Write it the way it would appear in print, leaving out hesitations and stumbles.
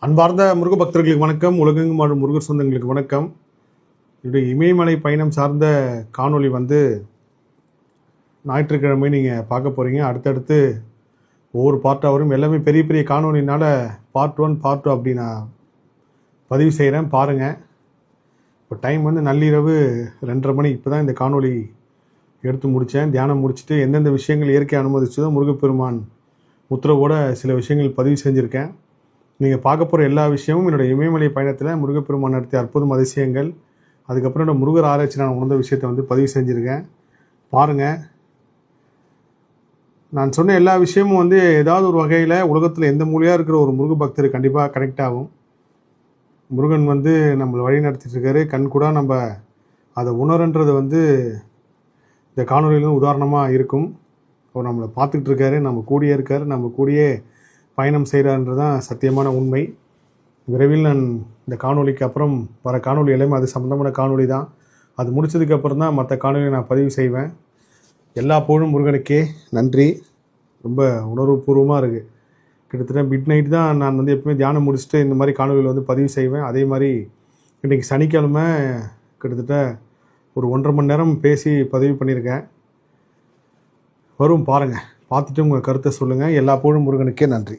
அன்பார்ந்த முருக பக்தர்களுக்கு வணக்கம். உலகெங்கும் வாழும் முருகர் சொந்தங்களுக்கு வணக்கம். என்னுடைய இமயமலை பயணம் சார்ந்த காணொளி ஞாயிற்றுக்கிழமை நீங்கள் பார்க்க போகிறீங்க. அடுத்தடுத்து ஒவ்வொரு பார்ட்டாக வரும். எல்லாமே பெரிய பெரிய காணொலினால பார்ட் 1 பார்ட் 2 அப்படி நான் பதிவு செய்கிறேன், பாருங்கள். இப்போ டைம் நள்ளிரவு 2:30 மணி. இப்போ தான் இந்த காணொளி எடுத்து முடித்தேன். தியானம் முடிச்சுட்டு எந்தெந்த விஷயங்கள் இயற்கை அனுமதிச்சதோ முருகப்பெருமான் உத்தரவோட சில விஷயங்கள் பதிவு செஞ்சுருக்கேன். நீங்கள் பார்க்க போகிற எல்லா விஷயமும் என்னோடய இமயமலை பயணத்தில் முருகப்பெருமான் நடத்திய அற்புதம் அதிசயங்கள், அதுக்கப்புறம் என்னோட முருகர் ஆராய்ச்சி நான் உணர்ந்த விஷயத்தை பதிவு செஞ்சுருக்கேன், பாருங்கள். நான் சொன்ன எல்லா விஷயமும் ஏதாவது ஒரு வகையில் உலகத்தில் எந்த மூலையாக இருக்கிற ஒரு முருக பக்தர் கண்டிப்பாக கனெக்ட் ஆகும். முருகன் நம்மளை வழி நடத்திட்டுருக்காரு. கண் கூட நம்ம அதை உணர்ன்றது இந்த காணொலியிலும் உதாரணமாக இருக்கும். அவர் நம்மளை பார்த்துக்கிட்டு இருக்காரு, நம்ம கூடியே இருக்கார், நம்ம கூடியே பயணம் செய்கிறான்றது தான் சத்தியமான உண்மை. விரைவில் நான் இந்த காணொலிக்கு அப்புறம் வர காணொலி எல்லாமே அது சம்மந்தமான காணொலி தான். அது முடித்ததுக்கப்புறம் தான் மற்ற காணொலியை நான் பதிவு செய்வேன். எல்லா புகழும் முருகனுக்கே. நன்றி. ரொம்ப உணர்வுபூர்வமாக இருக்குது. கிட்டத்தட்ட மிட் நைட் தான் நான் எப்பவுமே தியானம் முடிச்சுட்டு இந்த மாதிரி காணொலியில் பதிவு செய்வேன். அதே மாதிரி இன்றைக்கி சனிக்கிழமை கிட்டத்தட்ட ஒரு 1.5 மணி நேரம் பேசி பதிவு பண்ணியிருக்கேன். வரும், பாருங்கள். பார்த்துட்டு உங்கள் கருத்தை சொல்லுங்கள். எல்லா புகழும் முருகனுக்கே. நன்றி.